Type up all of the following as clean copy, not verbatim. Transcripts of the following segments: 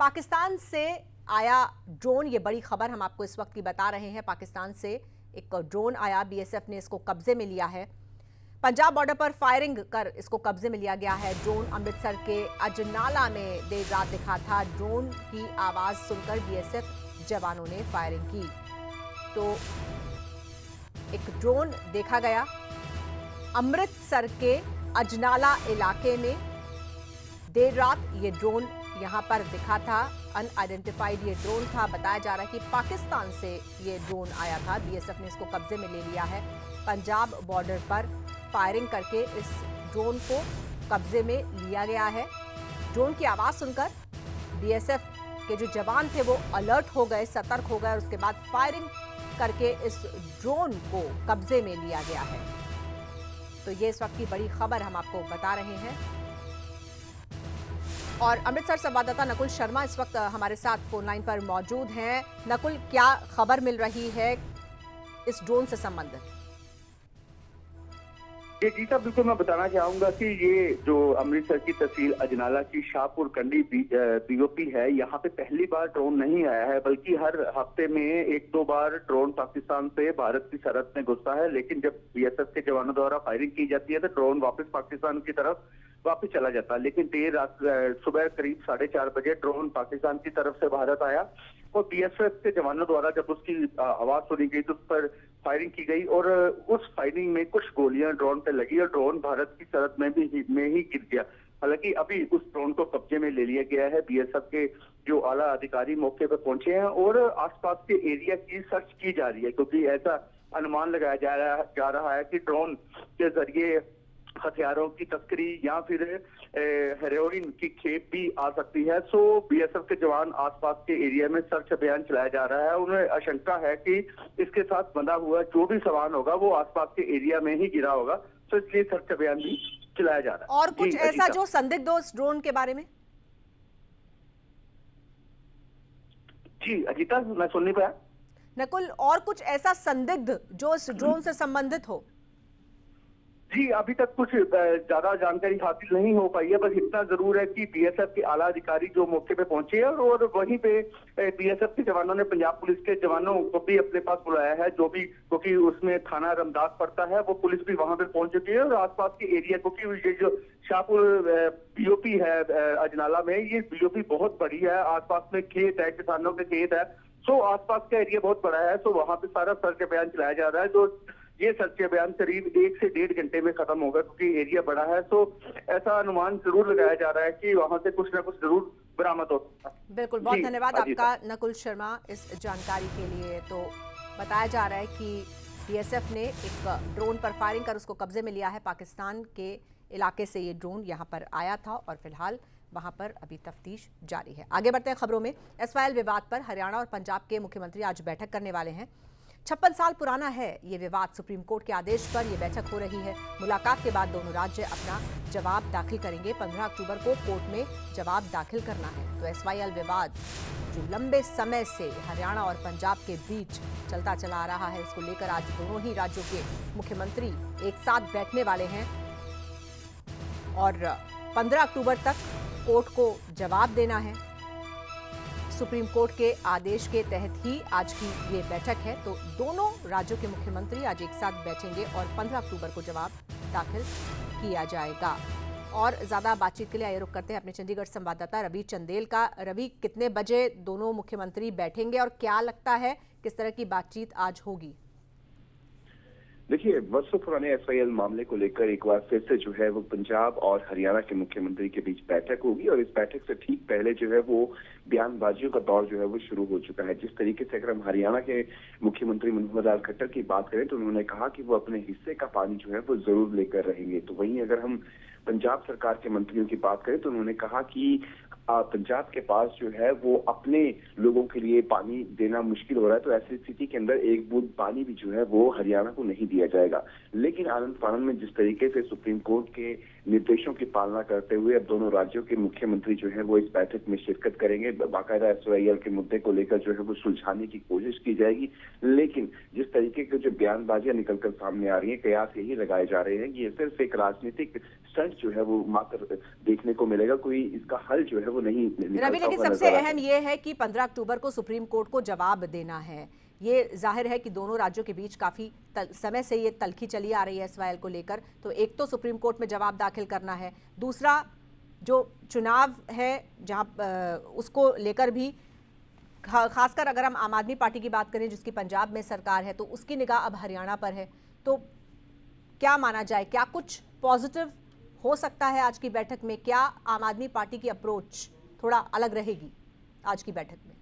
पाकिस्तान से आया ड्रोन, ये बड़ी खबर हम आपको इस वक्त की बता रहे हैं। पाकिस्तान से एक ड्रोन आया, बीएसएफ ने इसको कब्जे में लिया है। पंजाब बॉर्डर पर फायरिंग कर इसको कब्जे में लिया गया है। ड्रोन अमृतसर के अजनाला में देर रात दिखा था। ड्रोन की आवाज सुनकर बीएसएफ जवानों ने फायरिंग की तो एक ड्रोन देखा गया अमृतसर के अजनाला इलाके में। देर रात ये ड्रोन यहां पर दिखा था। अनआइडेंटिफाइड ये ड्रोन था। बताया जा रहा है कि पाकिस्तान से ये ड्रोन आया था। बीएसएफ ने इसको कब्जे में ले लिया है। पंजाब बॉर्डर पर फायरिंग करके इस ड्रोन को कब्जे में लिया गया है। ड्रोन की आवाज सुनकर बीएसएफ के जो जवान थे वो अलर्ट हो गए, सतर्क हो गए और उसके बाद फायरिंग करके इस ड्रोन को कब्जे में लिया गया है। तो ये इस वक्त की बड़ी खबर हम आपको बता रहे हैं। और अमृतसर संवाददाता नकुल शर्मा इस वक्त हमारे साथ फोन लाइन पर मौजूद हैं। नकुल, क्या खबर मिल रही है इस ड्रोन से संबंधित? जी साहब, बिल्कुल मैं बताना चाहूंगा कि ये जो अमृतसर की तहसील अजनाला की शाहपुर कंडी पीओपी है, यहाँ पे पहली बार ड्रोन नहीं आया है, बल्कि हर हफ्ते में एक दो बार ड्रोन पाकिस्तान से भारत की सरहद में घुसता है। लेकिन जब बीएसएफ के जवानों द्वारा फायरिंग की जाती है तो ड्रोन वापस पाकिस्तान की तरफ वापस चला जाता है। लेकिन देर रात सुबह करीब 4:30 बजे ड्रोन पाकिस्तान की तरफ से भारत आया और बीएसएफ के जवानों द्वारा जब उसकी आवाज सुनी गई तो उस पर फायरिंग की गई और उस फायरिंग में कुछ गोलियां ड्रोन पे लगी और ड्रोन भारत की सरहद में ही गिर गया। हालांकि अभी उस ड्रोन को कब्जे में ले लिया गया है। बीएसएफ के जो आला अधिकारी मौके पर पहुंचे हैं और आसपास के एरिया की सर्च की जा रही है, क्योंकि ऐसा अनुमान लगाया जा रहा है कि ड्रोन के जरिए हथियारों की तस्करी या फिर हेरोइन की खेप भी आ सकती है। सो बीएसएफ के जवान आसपास के एरिया में सर्च अभियान चलाया जा रहा है। उन्हें आशंका है कि इसके साथ बंधा हुआ जो भी सामान होगा वो आसपास के एरिया में ही गिरा होगा, तो इसलिए सर्च अभियान भी चलाया जा रहा है। और कुछ ऐसा जो संदिग्ध हो इस ड्रोन के बारे में? जी अजीता, मैं सुन नहीं पाया। नकुल, और कुछ ऐसा संदिग्ध जो इस ड्रोन से संबंधित हो? जी अभी तक कुछ ज्यादा जानकारी हासिल नहीं हो पाई है, बस इतना जरूर है कि बीएसएफ के आला अधिकारी जो मौके पे पहुंचे हैं और वहीं पे बीएसएफ के जवानों ने पंजाब पुलिस के जवानों को भी अपने पास बुलाया है, जो भी क्योंकि उसमें थाना रमदास पड़ता है, वो पुलिस भी वहां पे पहुंच चुकी है और आसपास के एरिया, क्योंकि ये जो शाहपुर पीओपी है अजनाला में, ये पीओपी बहुत बड़ी है। आसपास में खेत है, किसानों के खेत है, सो आसपास का एरिया बहुत बड़ा है। सो वहां पे सारा सर्च अभियान चलाया जा रहा है। तो ये सर्च अभियान करीब 1 से 1.5 घंटे में खत्म होगा, क्योंकि एरिया बड़ा है। तो ऐसा अनुमान जरूर लगाया जा रहा है कि वहां से कुछ ना कुछ जरूर बरामद होगा। बिल्कुल, बहुत धन्यवाद आपका नकुल शर्मा इस जानकारी के लिए। तो बताया जा रहा है कि बीएसएफ ने एक ड्रोन पर फायरिंग कर उसको कब्जे में लिया है। पाकिस्तान के इलाके से ये ड्रोन यहाँ पर आया था और फिलहाल वहां पर अभी तफ्तीश जारी है। आगे बढ़ते हैं खबरों में। एसवाईएल विवाद पर हरियाणा और पंजाब के मुख्यमंत्री आज बैठक करने वाले हैं। 56 साल पुराना है ये विवाद। सुप्रीम कोर्ट के आदेश पर यह बैठक हो रही है। मुलाकात के बाद दोनों राज्य अपना जवाब दाखिल करेंगे। 15 अक्टूबर को कोर्ट में जवाब दाखिल करना है। तो एसवाईएल विवाद जो लंबे समय से हरियाणा और पंजाब के बीच चलता चला आ रहा है, इसको लेकर आज दोनों ही राज्यों के मुख्यमंत्री एक साथ बैठने वाले हैं और 15 अक्टूबर तक कोर्ट को जवाब देना है। सुप्रीम कोर्ट के आदेश के तहत ही आज की ये बैठक है। तो दोनों राज्यों के मुख्यमंत्री आज एक साथ बैठेंगे और 15 अक्टूबर को जवाब दाखिल किया जाएगा। और ज्यादा बातचीत के लिए आए रुख करते हैं अपने चंडीगढ़ संवाददाता रवि चंदेल का। रवि, कितने बजे दोनों मुख्यमंत्री बैठेंगे और क्या लगता है किस तरह की बातचीत आज होगी? देखिए, वर्षों पुराने एसवाईएल मामले को लेकर एक बार फिर से जो है वो पंजाब और हरियाणा के मुख्यमंत्री के बीच बैठक होगी और इस बैठक से ठीक पहले जो है वो बयानबाजियों का दौर जो है वो शुरू हो चुका है। जिस तरीके से अगर हम हरियाणा के मुख्यमंत्री मनोहर लाल खट्टर की बात करें तो उन्होंने कहा कि वो अपने हिस्से का पानी जो है वो जरूर लेकर रहेंगे। तो वहीं अगर हम पंजाब सरकार के मंत्रियों की बात करें तो उन्होंने कहा कि पंजाब के पास जो है वो अपने लोगों के लिए पानी देना मुश्किल हो रहा है, तो ऐसी स्थिति के अंदर एक बूंद पानी भी जो है वो हरियाणा को नहीं दिया जाएगा। लेकिन आनंद फानंद में जिस तरीके से सुप्रीम कोर्ट के निर्देशों की पालना करते हुए अब दोनों राज्यों के मुख्यमंत्री जो है वो इस बैठक में शिरकत करेंगे। बाकायदा SYL के मुद्दे को लेकर जो है वो सुलझाने की कोशिश की जाएगी। लेकिन जिस तरीके की जो बयानबाजियां निकलकर सामने आ रही है, कयास यही लगाए जा रहे हैं कि ये सिर्फ एक राजनीतिक स्टंट जो है वो मात्र देखने को मिलेगा, कोई इसका हल जो है वो नहीं निकलता रवि, लेकिन हुआ सबसे नजर आता है। अहम ये है कि 15 अक्टूबर को सुप्रीम कोर्ट को जवाब देना है। ये जाहिर है कि दोनों राज्यों के बीच काफी समय से ये तल्खी चली आ रही है SYL को लेकर। तो एक तो सुप्रीम कोर्ट में जवाब दाखिल करना है, दूसरा जो चुनाव है जहां उसको लेकर भी खासकर अगर हम आम आदमी पार्टी की बात करें जिसकी पंजाब में सरकार है, तो उसकी निगाह अब हरियाणा पर है। तो क्या माना जाए, क्या कुछ पॉजिटिव हो सकता है आज की बैठक में? क्या आम आदमी पार्टी की अप्रोच थोड़ा अलग रहेगी आज की बैठक में?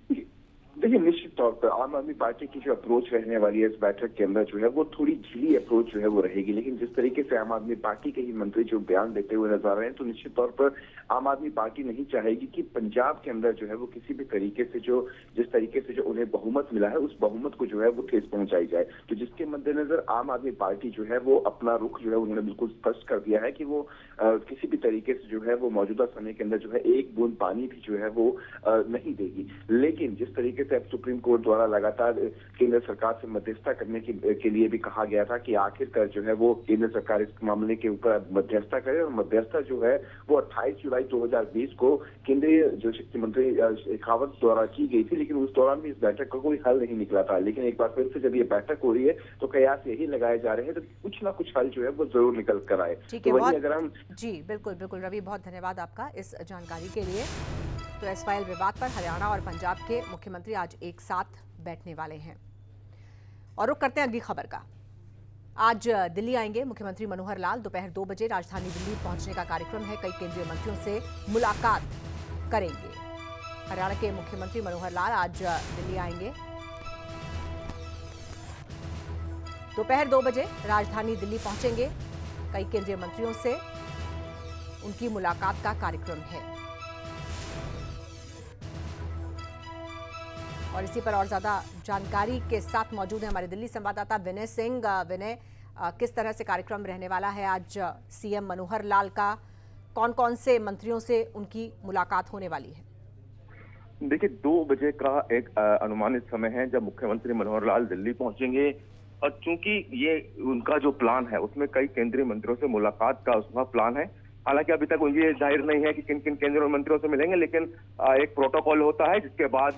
देखिए, निश्चित तौर पर आम आदमी पार्टी की जो अप्रोच रहने वाली है इस बैठक के अंदर जो है वो थोड़ी ढीली अप्रोच जो है वो रहेगी। लेकिन जिस तरीके से आम आदमी पार्टी के ही मंत्री जो बयान देते हुए नजर आ रहे हैं, तो निश्चित तौर पर आम आदमी पार्टी नहीं चाहेगी कि पंजाब के अंदर जो है वो किसी भी तरीके से जिस तरीके से जो उन्हें बहुमत मिला है उस बहुमत को जो है वो ठेस पहुंचाई जाए। तो जिसके मद्देनजर आम आदमी पार्टी जो है वो अपना रुख जो है उन्होंने बिल्कुल स्पष्ट कर दिया है कि वो किसी भी तरीके से जो है वो मौजूदा समय के अंदर जो है एक बूंद पानी भी जो है वो नहीं देगी। लेकिन जिस तरीके से अब सुप्रीम कोर्ट द्वारा लगातार केंद्र सरकार से मध्यस्थता करने के लिए भी कहा गया था कि आखिरकार जो है वो केंद्र सरकार इस मामले के ऊपर मध्यस्थता करे, और मध्यस्थता जो है वो 28 जुलाई 2020 को केंद्रीय जल शक्ति मंत्री शेखावत द्वारा की गई थी। लेकिन उस दौरान भी इस बैठक का कोई हल नहीं निकला था। लेकिन एक बार फिर से जब ये बैठक हो रही है तो कयास यही लगाए जा रहे हैं तो कुछ ना कुछ हल जो है वो जरूर निकल कर आए। ठीक है, तो वही अगर हम जी बिल्कुल बिल्कुल रवि, बहुत धन्यवाद आपका इस जानकारी के लिए। तो SYL विवाद पर हरियाणा और पंजाब के मुख्यमंत्री आज एक साथ बैठने वाले हैं। और रुख करते हैं अगली खबर का। आज दिल्ली आएंगे मुख्यमंत्री मनोहर लाल। दोपहर 2 बजे राजधानी दिल्ली पहुंचने का कार्यक्रम है। कई केंद्रीय मंत्रियों से मुलाकात करेंगे। हरियाणा के मुख्यमंत्री मनोहर लाल आज दिल्ली आएंगे। दोपहर 2 बजे राजधानी दिल्ली पहुंचेंगे। कई केंद्रीय मंत्रियों से उनकी मुलाकात का कार्यक्रम है। और इसी पर और ज्यादा जानकारी के साथ मौजूद है हमारे दिल्ली संवाददाता विनय सिंह। विनय, किस तरह से कार्यक्रम रहने वाला है आज CM मनोहर लाल का? कौन कौन से मंत्रियों से उनकी मुलाकात होने वाली है? देखिए, 2 बजे का एक अनुमानित समय है जब मुख्यमंत्री मनोहर लाल दिल्ली पहुंचेंगे। और चूंकि ये उनका जो प्लान है उसमें कई केंद्रीय मंत्रियों से मुलाकात का उसका प्लान है। हालांकि अभी तक ये जाहिर नहीं है कि किन किन केंद्रीय मंत्रियों से मिलेंगे, लेकिन एक प्रोटोकॉल होता है जिसके बाद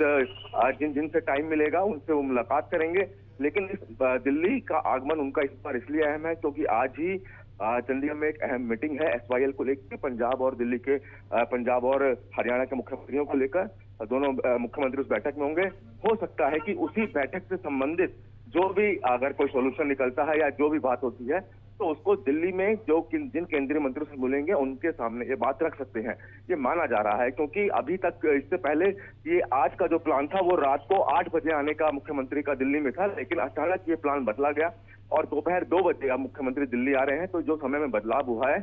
जिन से टाइम मिलेगा उनसे वो मुलाकात करेंगे। लेकिन इस दिल्ली का आगमन उनका इस बार इसलिए अहम है क्योंकि आज ही चंडीगढ़ में एक अहम मीटिंग है SYL को लेकर, पंजाब और हरियाणा के मुख्यमंत्रियों को लेकर। दोनों मुख्यमंत्री उस बैठक में होंगे। हो सकता है कि उसी बैठक से संबंधित जो भी अगर कोई सोल्यूशन निकलता है या जो भी बात होती है तो उसको दिल्ली में जिन केंद्रीय मंत्रियों से मिलेंगे उनके सामने ये बात रख सकते हैं, ये माना जा रहा है। क्योंकि अभी तक इससे पहले ये आज का जो प्लान था वो रात को 8 बजे आने का मुख्यमंत्री का दिल्ली में था, लेकिन अचानक ये प्लान बदला गया और दोपहर 2 बजे अब मुख्यमंत्री दिल्ली आ रहे हैं। तो जो समय में बदलाव हुआ है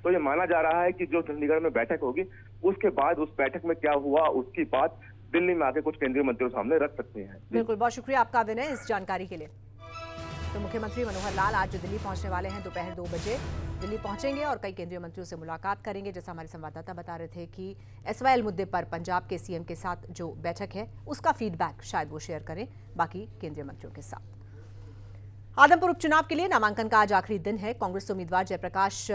तो ये माना जा रहा है कि जो चंडीगढ़ में बैठक होगी उसके बाद उस बैठक में क्या हुआ उसकी बात दिल्ली में आके कुछ केंद्रीय मंत्रियों सामने रख सकते हैं। बिल्कुल, बहुत शुक्रिया आपका विनय इस जानकारी के लिए। तो मुख्यमंत्री मनोहर लाल आज दिल्ली पहुंचने वाले हैं। दोपहर 2 बजे दिल्ली पहुंचेंगे और कई केंद्रीय मंत्रियों से मुलाकात करेंगे। जैसा हमारे संवाददाता बता रहे थे कि SYL मुद्दे पर पंजाब के CM के साथ जो बैठक है उसका फीडबैक शायद वो शेयर करें बाकी केंद्रीय मंत्रियों के साथ। आदमपुर उपचुनाव के लिए नामांकन का आज आखिरी दिन है। कांग्रेस उम्मीदवार जयप्रकाश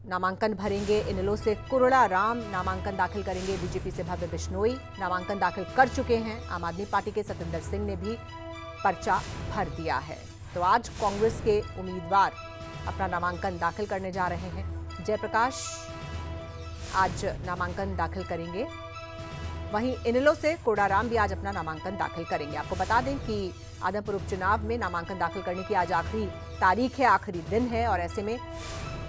नामांकन भरेंगे। इनेलो से कुरड़ा राम नामांकन दाखिल करेंगे। बीजेपी से भव्य बिश्नोई नामांकन दाखिल कर चुके हैं। आम आदमी पार्टी के सतिंदर सिंह ने भी पर्चा भर दिया है। तो आज कांग्रेस के उम्मीदवार अपना नामांकन दाखिल करने जा रहे हैं। जयप्रकाश आज नामांकन दाखिल करेंगे। वहीं इनेलो से कोडाराम भी आज अपना नामांकन दाखिल करेंगे। आपको बता दें कि आदमपुर उपचुनाव में नामांकन दाखिल करने की आज आखिरी तारीख है, आखिरी दिन है। और ऐसे में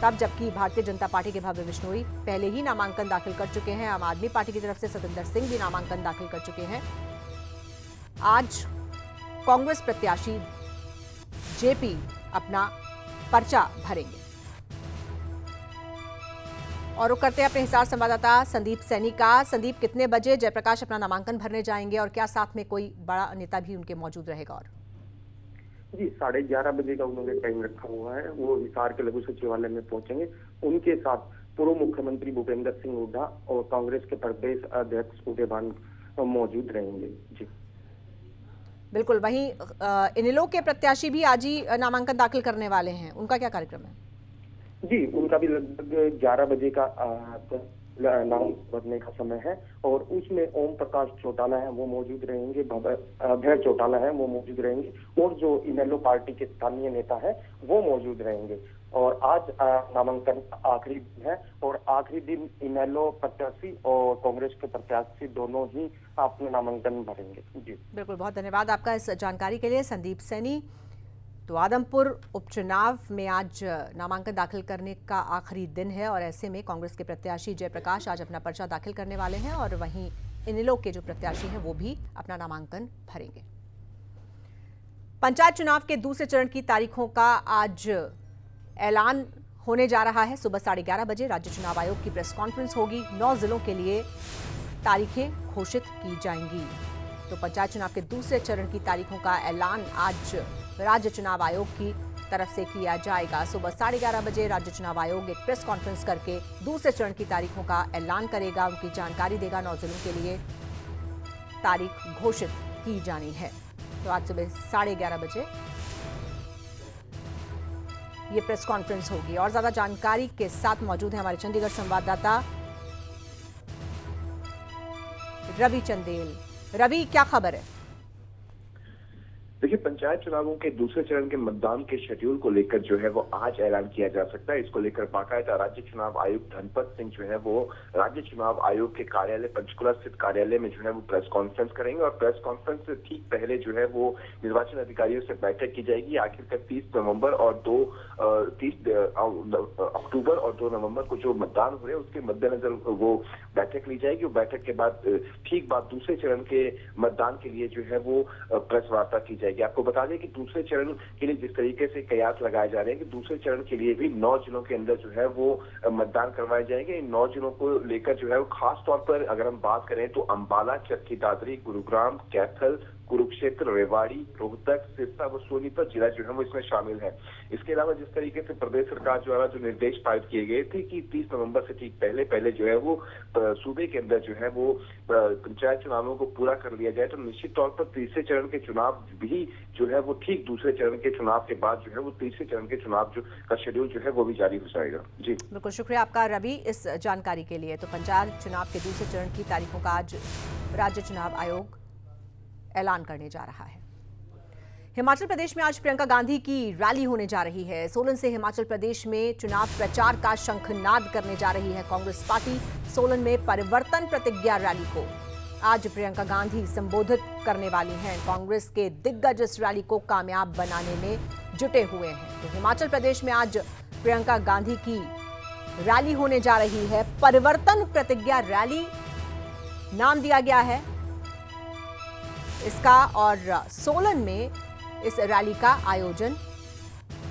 तब जबकि भारतीय जनता पार्टी के भव्य बिश्नोई पहले ही नामांकन दाखिल कर चुके हैं, आम आदमी पार्टी की तरफ से सतिंदर सिंह भी नामांकन दाखिल कर चुके हैं। आज कांग्रेस प्रत्याशी जेपी अपना पर्चा भरेंगे। और रुक करते हैं अपने हिसार संवाददाता संदीप सैनी का। संदीप, कितने बजे जयप्रकाश अपना नामांकन भरने जाएंगे और क्या साथ में कोई बड़ा नेता भी उनके मौजूद रहेगा? और जी 11:30 बजे का उन्होंने टाइम रखा हुआ है। वो हिसार के लघु सचिवालय में पहुंचेंगे उनके साथ पूर्व मुख्यमंत्री भूपेंद्र सिंह हुड्डा और कांग्रेस के प्रदेश अध्यक्ष उदयभान मौजूद रहेंगे। जी बिल्कुल। वहीं इनेलो के प्रत्याशी भी आज ही नामांकन दाखिल करने वाले हैं, उनका क्या कार्यक्रम है? जी, उनका भी लगभग 11 बजे का नाम भरने का समय है और उसमें ओम प्रकाश चौटाला है वो मौजूद रहेंगे, अभय चौटाला है वो मौजूद रहेंगे और जो इनेलो पार्टी के स्थानीय नेता है वो मौजूद रहेंगे। और आज नामांकन आखिरी दिन है और आखिरी दिन इनेलो प्रत्याशी और कांग्रेस के प्रत्याशी दोनों ही अपने नामांकन भरेंगे। जी बिल्कुल, बहुत धन्यवाद आपका इस जानकारी के लिए संदीप सैनी। तो आदमपुर उपचुनाव में आज नामांकन दाखिल करने का आखिरी दिन है और ऐसे में कांग्रेस के प्रत्याशी जयप्रकाश आज अपना पर्चा दाखिल करने वाले हैं और वहीं इनेलो के जो प्रत्याशी हैं वो भी अपना नामांकन भरेंगे। पंचायत चुनाव के दूसरे चरण की तारीखों का आज ऐलान होने जा रहा है। सुबह 11:30 बजे राज्य चुनाव आयोग की प्रेस कॉन्फ्रेंस होगी। 9 जिलों के लिए तारीखें घोषित की जाएंगी। तो पंचायत चुनाव के दूसरे चरण की तारीखों का ऐलान आज राज्य चुनाव आयोग की तरफ से किया जाएगा। सुबह 11:30 बजे राज्य चुनाव आयोग एक प्रेस कॉन्फ्रेंस करके दूसरे चरण की तारीखों का ऐलान करेगा, उनकी जानकारी देगा। 9 जिलों के लिए तारीख घोषित की जानी है। तो आज सुबह 11:30 बजे ये प्रेस कॉन्फ्रेंस होगी। और ज्यादा जानकारी के साथ मौजूद है हमारे चंडीगढ़ संवाददाता रवि चंदेल। रवि, क्या खबर है? देखिए, पंचायत चुनावों के दूसरे चरण के मतदान के शेड्यूल को लेकर जो है वो आज ऐलान किया जा सकता है। इसको लेकर बाकायदा राज्य चुनाव आयुक्त धनपत सिंह जो है वो राज्य चुनाव आयोग के कार्यालय पंचकुला स्थित कार्यालय में जो है वो प्रेस कॉन्फ्रेंस करेंगे और प्रेस कॉन्फ्रेंस से ठीक पहले जो है वो निर्वाचन अधिकारियों से बैठक की जाएगी। आखिरकार 30 नवंबर और 30 अक्टूबर और 2 नवंबर को जो मतदान हो रहे हैं उसके मद्देनजर वो बैठक ली जाएगी और बैठक के बाद ठीक बाद दूसरे चरण के मतदान के लिए जो है वो प्रेस वार्ता की जाएगी। आपको बता दें कि दूसरे चरण के लिए जिस तरीके से कयास लगाए जा रहे हैं कि दूसरे चरण के लिए भी 9 जिलों के अंदर जो है वो मतदान करवाए जाएंगे। इन 9 जिलों को लेकर जो है वो खास तौर पर अगर हम बात करें तो अंबाला, चरखी दादरी, गुरुग्राम, कैथल, कुरुक्षेत्र, रेवाड़ी, रोहतक, सिरसा व सोनीपत जिला जो है वो इसमें शामिल है। इसके अलावा जिस तरीके से प्रदेश सरकार द्वारा जो निर्देश पारित किए गए थे कि 30 नवंबर से ठीक पहले जो है वो सूबे के अंदर जो है वो पंचायत चुनावों को पूरा कर लिया जाए, तो निश्चित तौर पर तीसरे चरण के चुनाव भी जो है वो ठीक दूसरे चरण के चुनाव के बाद जो है वो तीसरे चरण के चुनाव जो का शेड्यूल जो है वो भी जारी हो जाएगा। जी बिल्कुल, शुक्रिया आपका रवि इस जानकारी के लिए। तो पंचायत चुनाव के दूसरे चरण की तारीखों का आज राज्य चुनाव आयोग ऐलान करने जा रहा है। हिमाचल प्रदेश में आज प्रियंका गांधी की रैली होने जा रही है। सोलन से हिमाचल प्रदेश में चुनाव प्रचार का शंखनाद करने जा रही है कांग्रेस पार्टी। सोलन में परिवर्तन प्रतिज्ञा रैली को आज प्रियंका गांधी संबोधित करने वाली हैं। कांग्रेस के दिग्गज इस रैली को कामयाब बनाने में जुटे हुए हैं। तो हिमाचल प्रदेश में आज प्रियंका गांधी की रैली होने जा रही है। परिवर्तन प्रतिज्ञा रैली नाम दिया गया है इसका और सोलन में इस रैली का आयोजन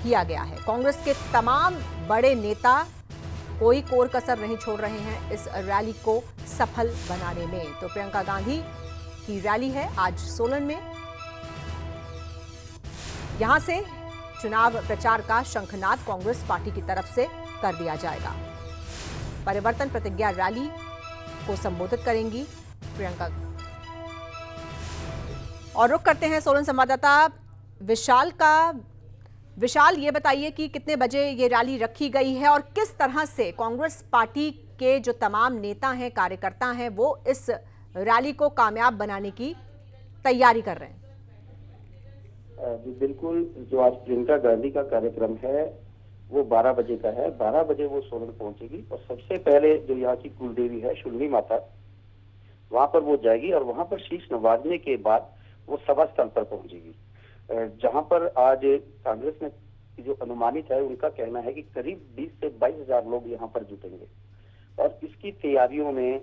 किया गया है। कांग्रेस के तमाम बड़े नेता कोई कोर कसर नहीं छोड़ रहे हैं इस रैली को सफल बनाने में। तो प्रियंका गांधी की रैली है आज सोलन में। यहां से चुनाव प्रचार का शंखनाद कांग्रेस पार्टी की तरफ से कर दिया जाएगा। परिवर्तन प्रतिज्ञा रैली को संबोधित करेंगी प्रियंका। और रुक करते हैं सोलन संवाददाता विशाल का। विशाल, ये बताइए कि कितने बजे ये रैली रखी गई है और किस तरह से कांग्रेस पार्टी के जो तमाम नेता हैं, कार्यकर्ता हैं, वो इस रैली को कामयाब बनाने की तैयारी कर रहे हैं? जी बिल्कुल, जो आज प्रियंका गांधी का कार्यक्रम है वो 12 बजे का है। 12 बजे वो सोलन पहुंचेगी और सबसे पहले जो यहाँ की कुलदेवी है शुलनी माता, वहां पर वो जाएगी और वहां पर शीश नवाजने के बाद वो सभा स्थल पर पहुंचेगी, जहां पर आज कांग्रेस ने जो अनुमानित है उनका कहना है कि करीब 20 से 22 हजार लोग यहाँ पर जुटेंगे। और इसकी तैयारियों में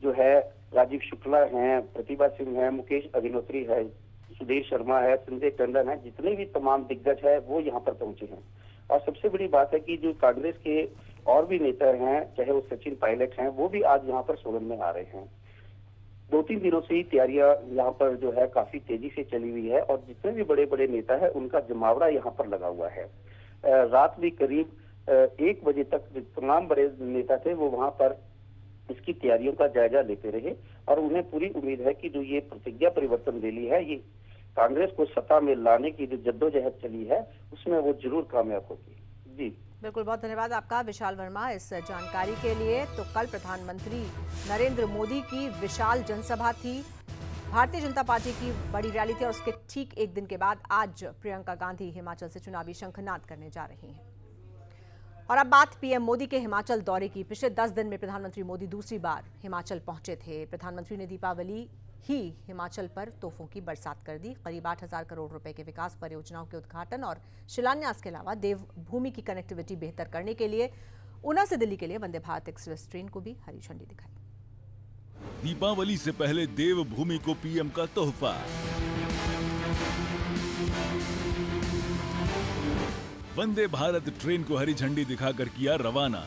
जो है राजीव शुक्ला हैं, प्रतिभा सिंह है, मुकेश अग्निहोत्री है, सुधीर शर्मा है, संजय टंडन है, जितने भी तमाम दिग्गज है वो यहाँ पर पहुंचे हैं। और सबसे बड़ी बात है कि जो कांग्रेस के और भी नेता हैं, चाहे वो सचिन पायलट हैं, वो भी आज यहाँ पर सोलन में आ रहे हैं। 2-3 दिनों से ही तैयारियां यहाँ पर जो है काफी तेजी से चली हुई है और जितने भी बड़े बड़े नेता है उनका जमावड़ा यहाँ पर लगा हुआ है। रात भी करीब 1 बजे तक जो तमाम बड़े नेता थे वो वहां पर इसकी तैयारियों का जायजा लेते रहे और उन्हें पूरी उम्मीद है कि जो ये प्रतिज्ञा परिवर्तन रैली है ये कांग्रेस को सत्ता में लाने की जो जद्दोजहद चली है उसमें वो जरूर कामयाब होगी। जी बिल्कुल, बहुत धन्यवाद आपका विशाल वर्मा इस जानकारी के लिए। तो कल प्रधानमंत्री नरेंद्र मोदी की विशाल जनसभा थी, भारतीय जनता पार्टी की बड़ी रैली थी और उसके ठीक एक दिन के बाद आज प्रियंका गांधी हिमाचल से चुनावी शंखनाद करने जा रही हैं। और अब बात पीएम मोदी के हिमाचल दौरे की। पिछले 10 दिन में प्रधानमंत्री मोदी दूसरी बार हिमाचल पहुंचे थे। प्रधानमंत्री ने दीपावली ही हिमाचल पर तोहफों की बरसात कर दी। करीब 8,000 करोड़ रुपए के विकास परियोजनाओं के उद्घाटन और शिलान्यास के अलावा देवभूमि की कनेक्टिविटी बेहतर करने के लिए ऊना से दिल्ली के लिए वंदे भारत एक्सप्रेस ट्रेन को भी हरी झंडी दिखाई। दीपावली से पहले देवभूमि को पीएम का तोहफा। वंदे भारत ट्रेन को हरी झंडी दिखाकर किया रवाना।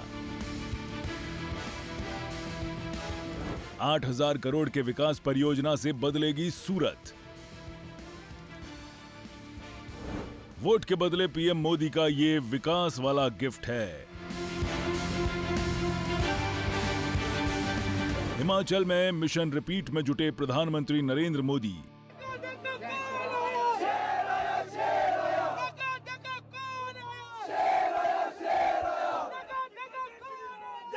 8,000 करोड़ के विकास परियोजना से बदलेगी सूरत। वोट के बदले पीएम मोदी का ये विकास वाला गिफ्ट है। हिमाचल में मिशन रिपीट में जुटे प्रधानमंत्री नरेंद्र मोदी।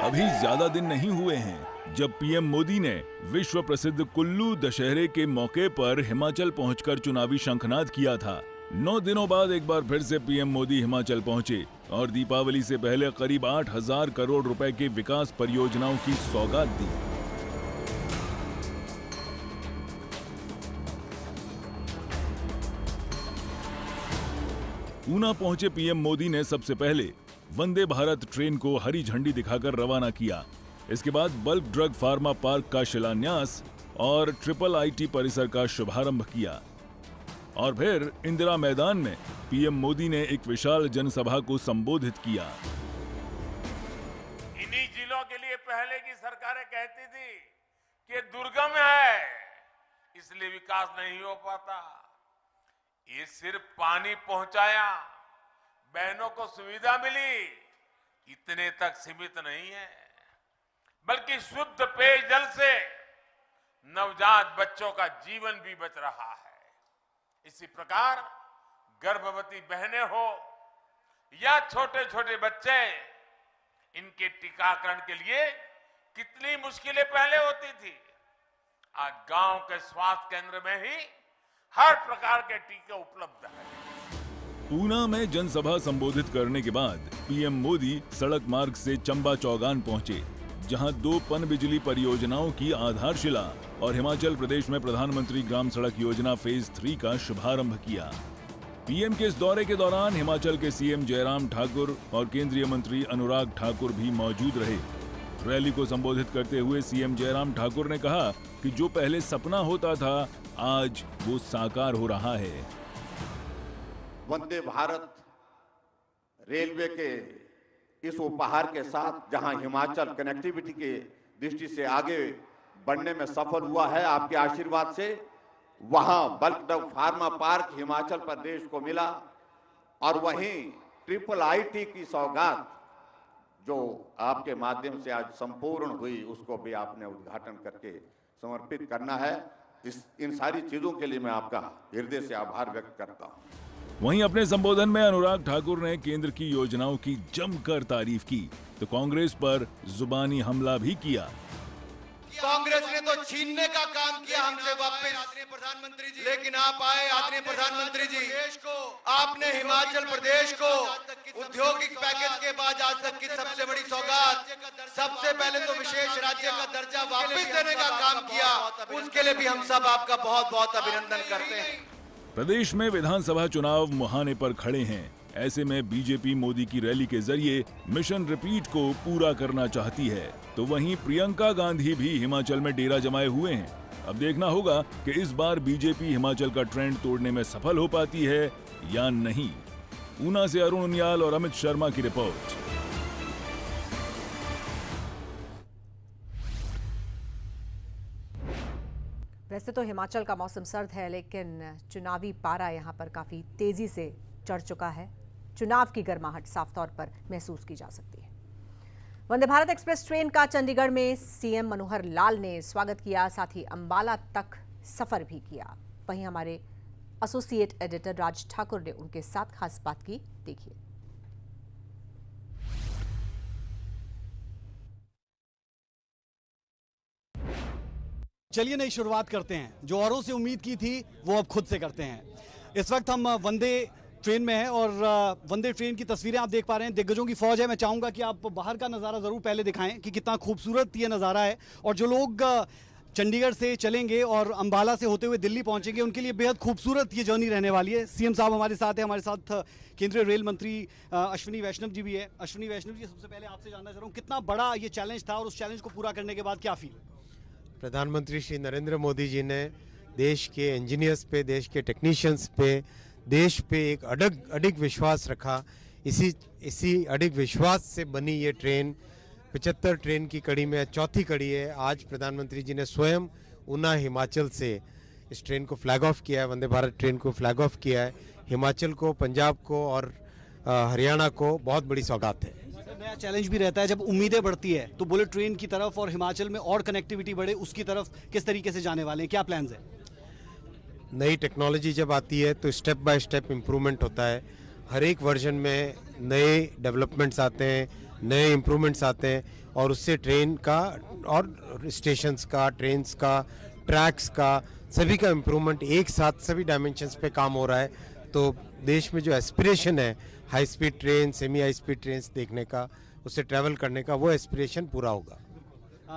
अभी ज्यादा दिन नहीं हुए हैं जब पीएम मोदी ने विश्व प्रसिद्ध कुल्लू दशहरे के मौके पर हिमाचल पहुंचकर चुनावी शंखनाद किया था। 9 दिनों बाद एक बार फिर से पीएम मोदी हिमाचल पहुंचे और दीपावली से पहले करीब 8,000 करोड़ रुपए की विकास परियोजनाओं की सौगात दी। ऊना पहुंचे पीएम मोदी ने सबसे पहले वंदे भारत ट्रेन को हरी झंडी दिखाकर रवाना किया। इसके बाद बल्क ड्रग फार्मा पार्क का शिलान्यास और ट्रिपल आईटी परिसर का शुभारंभ किया और फिर इंदिरा मैदान में पीएम मोदी ने एक विशाल जनसभा को संबोधित किया। इन्हीं जिलों के लिए पहले की सरकारें कहती थी कि दुर्गम है इसलिए विकास नहीं हो पाता। ये सिर्फ पानी पहुंचाया, बहनों को सुविधा मिली, इतने तक सीमित नहीं है, बल्कि शुद्ध पेयजल से नवजात बच्चों का जीवन भी बच रहा है। इसी प्रकार गर्भवती बहनें हो या छोटे छोटे बच्चे, इनके टीकाकरण के लिए कितनी मुश्किलें पहले होती थी। आज गांव के स्वास्थ्य केंद्र में ही हर प्रकार के टीके उपलब्ध हैं। ऊना में जनसभा संबोधित करने के बाद पीएम मोदी सड़क मार्ग से चंबा चौगान पहुंचे, जहां 2 पनबिजली परियोजनाओं की आधारशिला और हिमाचल प्रदेश में प्रधानमंत्री ग्राम सड़क योजना फेज 3 का शुभारंभ किया। पीएम के इस दौरे के दौरान हिमाचल के सीएम जयराम ठाकुर और केंद्रीय मंत्री अनुराग ठाकुर भी मौजूद रहे। रैली को संबोधित करते हुए सीएम जयराम ठाकुर ने कहा कि जो पहले सपना होता था आज वो साकार हो रहा है। वंदे भारत रेलवे के इस उपहार के साथ जहां हिमाचल कनेक्टिविटी के दृष्टि से आगे बढ़ने में सफल हुआ है आपके आशीर्वाद से, वहां bulk drug pharma park Himachal Pradesh को मिला और वहीं ट्रिपल आईटी की सौगात जो आपके माध्यम से आज संपूर्ण हुई उसको भी आपने उद्घाटन करके समर्पित करना है। इन सारी चीजों के लिए मैं आपका हृदय से आभार व्यक्त करता हूं। वहीं अपने संबोधन में अनुराग ठाकुर ने केंद्र की योजनाओं की जमकर तारीफ की तो कांग्रेस पर जुबानी हमला भी किया। कांग्रेस ने तो छीनने का काम किया हमसे वापस, प्रधानमंत्री जी, लेकिन आप आए आदरणीय प्रधानमंत्री जी, आपने हिमाचल प्रदेश को औद्योगिक पैकेज के बाद आज तक की सबसे बड़ी सौगात, सबसे पहले तो विशेष राज्य का दर्जा वापस देने का काम किया। उसके लिए भी हम सब आपका बहुत बहुत अभिनंदन करते हैं। प्रदेश में विधानसभा चुनाव मुहाने पर खड़े हैं। ऐसे में बीजेपी मोदी की रैली के जरिए मिशन रिपीट को पूरा करना चाहती है, तो वहीं प्रियंका गांधी भी हिमाचल में डेरा जमाए हुए हैं। अब देखना होगा कि इस बार बीजेपी हिमाचल का ट्रेंड तोड़ने में सफल हो पाती है या नहीं। ऊना से अरुण उनियाल और अमित शर्मा की रिपोर्ट। वैसे तो हिमाचल का मौसम सर्द है, लेकिन चुनावी पारा यहाँ पर काफी तेजी से चढ़ चुका है। चुनाव की गर्माहट साफ तौर पर महसूस की जा सकती है। वंदे भारत एक्सप्रेस ट्रेन का चंडीगढ़ में सीएम मनोहर लाल ने स्वागत किया, साथ ही अंबाला तक सफर भी किया। वहीं हमारे एसोसिएट एडिटर राज ठाकुर ने उनके साथ खास बात की, देखिए। चलिए नई शुरुआत करते हैं। जो औरों से उम्मीद की थी वो अब खुद से करते हैं। इस वक्त हम वंदे ट्रेन में हैं और वंदे ट्रेन की तस्वीरें आप देख पा रहे हैं। दिग्गजों की फौज है। मैं चाहूंगा कि आप बाहर का नज़ारा ज़रूर पहले दिखाएं कि कितना खूबसूरत ये नज़ारा है। और जो लोग चंडीगढ़ से चलेंगे और अंबाला से होते हुए दिल्ली पहुंचेंगे, उनके लिए बेहद खूबसूरत ये जर्नी रहने वाली है। सीएम साहब हमारे साथ हैं। हमारे साथ केंद्रीय रेल मंत्री अश्विनी वैष्णव जी भी है। अश्विनी वैष्णव जी, सबसे पहले आपसे जानना चाह रहा हूँ, कितना बड़ा ये चैलेंज था और उस चैलेंज को पूरा करने के बाद क्या फील? प्रधानमंत्री श्री नरेंद्र मोदी जी ने देश के इंजीनियर्स पे, देश के टेक्नीशियंस पे, देश पे एक अडिग विश्वास रखा। इसी अडिग विश्वास से बनी ये ट्रेन 75 ट्रेन की कड़ी में चौथी कड़ी है। आज प्रधानमंत्री जी ने स्वयं ऊना हिमाचल से इस ट्रेन को फ्लैग ऑफ किया है, वंदे भारत ट्रेन को फ्लैग ऑफ किया है। हिमाचल को, पंजाब को और हरियाणा को बहुत बड़ी सौगात है। नया चैलेंज भी रहता है जब उम्मीदें बढ़ती है, तो बुलेट ट्रेन की तरफ और हिमाचल में और कनेक्टिविटी बढ़े, उसकी तरफ किस तरीके से जाने वाले हैं, क्या प्लान्स है? नई टेक्नोलॉजी जब आती है तो स्टेप बाय स्टेप इम्प्रूवमेंट होता है। हर एक वर्जन में नए डेवलपमेंट्स आते हैं, नए इम्प्रूवमेंट्स आते हैं और उससे ट्रेन का और स्टेशंस का, ट्रेन्स का, ट्रैक्स का, सभी का इम्प्रूवमेंट एक साथ सभी डायमेंशंस पे काम हो रहा है। तो देश में जो एस्पिरेशन है high speed train, semi high speed train देखने का, उससे ट्रैवल करने का, वो एस्पिरेशन पूरा होगा।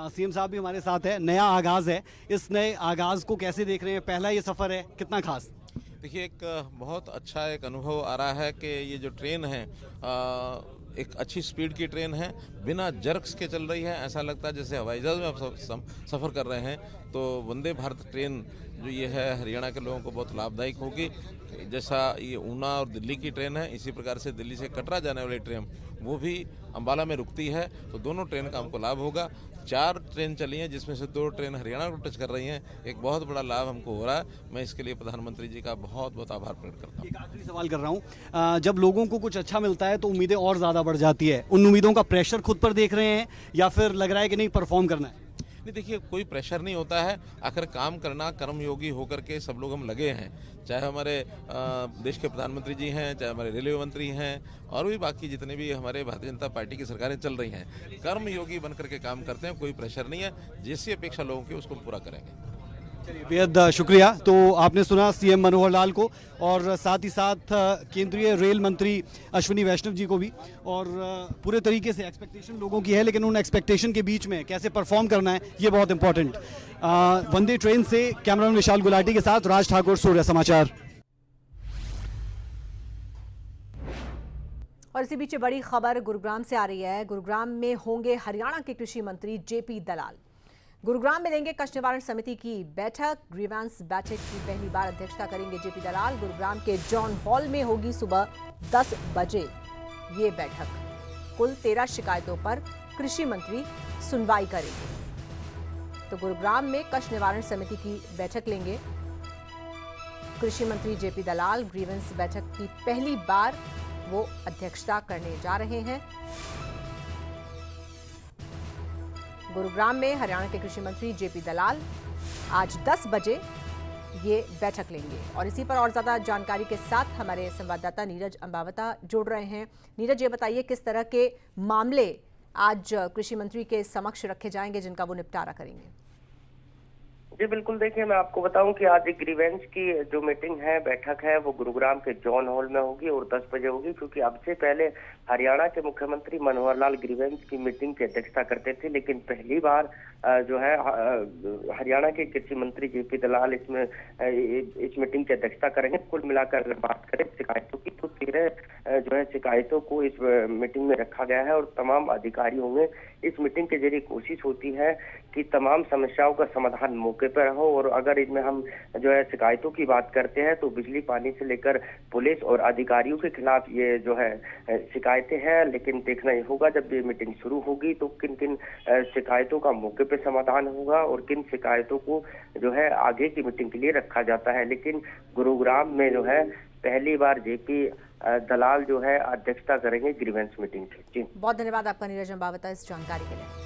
सीएम साहब भी हमारे साथ है। नया आगाज़ है, इस नए आगाज़ को कैसे देख रहे हैं? पहला ये सफ़र है, कितना खास? देखिए, एक बहुत अच्छा एक अनुभव आ रहा है कि ये जो ट्रेन है एक अच्छी स्पीड की ट्रेन है, बिना जर्क्स के चल रही है। ऐसा लगता है जैसे हवाई जहाज़ में आप सफ़र कर रहे हैं। तो वंदे भारत ट्रेन जो ये है हरियाणा के लोगों को बहुत लाभदायक होगी। जैसा ये ऊना और दिल्ली की ट्रेन है, इसी प्रकार से दिल्ली से कटरा जाने वाली ट्रेन वो भी अंबाला में रुकती है, तो दोनों ट्रेन का हमको लाभ होगा। 4 ट्रेन चली हैं जिसमें से 2 ट्रेन हरियाणा को टच कर रही हैं। एक बहुत बड़ा लाभ हमको हो रहा है। मैं इसके लिए प्रधानमंत्री जी का बहुत बहुत आभार प्रकट करता हूँ। एक आखिरी सवाल कर रहा हूँ, जब लोगों को कुछ अच्छा मिलता है तो उम्मीदें और ज़्यादा बढ़ जाती है। उन उम्मीदों का प्रेशर खुद पर देख रहे हैं या फिर लग रहा है कि नहीं परफॉर्म करना है? नहीं, देखिए, कोई प्रेशर नहीं होता है। आखिर काम करना, कर्मयोगी होकर के सब लोग हम लगे हैं। चाहे हमारे देश के प्रधानमंत्री जी हैं, चाहे हमारे रेलवे मंत्री हैं और भी बाकी जितने भी हमारे भारतीय जनता पार्टी की सरकारें चल रही हैं, कर्मयोगी बनकर के काम करते हैं। कोई प्रेशर नहीं है। जैसी अपेक्षा लोगों की उसको पूरा करेंगे। चलिए, बेहद शुक्रिया। तो आपने सुना सीएम मनोहर लाल को और साथ ही साथ केंद्रीय रेल मंत्री अश्विनी वैष्णव जी को भी। और पूरे तरीके से एक्सपेक्टेशन लोगों की है, लेकिन उन एक्सपेक्टेशन के बीच में कैसे परफॉर्म करना है ये बहुत इंपॉर्टेंट। वंदे ट्रेन से कैमरामैन विशाल गुलाटी के साथ राज ठाकुर, सूर्य समाचार। और इसी बीच बड़ी खबर गुरुग्राम से आ रही है। गुरुग्राम में होंगे हरियाणा के कृषि मंत्री जेपी दलाल। गुरुग्राम में लेंगे कष्ट निवारण समिति की बैठक। ग्रीवेंस बैठक की पहली बार अध्यक्षता करेंगे जेपी दलाल। गुरुग्राम के जॉन हॉल में होगी सुबह 10 बजे ये बैठक। कुल 13 शिकायतों पर कृषि मंत्री सुनवाई करेंगे। तो गुरुग्राम में कष्ट निवारण समिति की बैठक लेंगे कृषि मंत्री जेपी दलाल। ग्रीवेंस बैठक की पहली बार वो अध्यक्षता करने जा रहे हैं। गुरुग्राम में हरियाणा के कृषि मंत्री जेपी दलाल आज 10 बजे ये बैठक लेंगे। और इसी पर और ज्यादा जानकारी के साथ हमारे संवाददाता नीरज अंबावता जुड़ रहे हैं। नीरज, ये बताइए किस तरह के मामले आज कृषि मंत्री के समक्ष रखे जाएंगे जिनका वो निपटारा करेंगे? जी बिल्कुल, देखिए मैं आपको बताऊं कि आज एक ग्रीवेंस की जो मीटिंग है, बैठक है, वो गुरुग्राम के जॉन हॉल में होगी और 10 बजे होगी। क्योंकि अब से पहले हरियाणा के मुख्यमंत्री मनोहर लाल ग्रीवेंस की मीटिंग की अध्यक्षता करते थे, लेकिन पहली बार जो है हरियाणा के कृषि मंत्री जेपी दलाल इसमें इस मीटिंग की अध्यक्षता करेंगे। कुल मिलाकर अगर बात करें शिकायतों की तो 13 जो है शिकायतों को इस मीटिंग में रखा गया है और तमाम अधिकारियों में इस मीटिंग के जरिए कोशिश होती है कि तमाम समस्याओं का समाधान मौके पर हो। और अगर इनमें हम जो है शिकायतों की बात करते हैं तो बिजली पानी से लेकर पुलिस और अधिकारियों के खिलाफ ये जो है शिकायतें हैं। लेकिन देखना ही होगा जब ये मीटिंग शुरू होगी तो किन किन शिकायतों का मौके पे समाधान होगा और किन शिकायतों को जो है आगे की मीटिंग के लिए रखा जाता है। लेकिन गुरुग्राम में जो है पहली बार जेपी दलाल जो है अध्यक्षता करेंगे ग्रीवेंस मीटिंग की। जी बहुत धन्यवाद आपका नीरज अम्बावता इस जानकारी के लिए।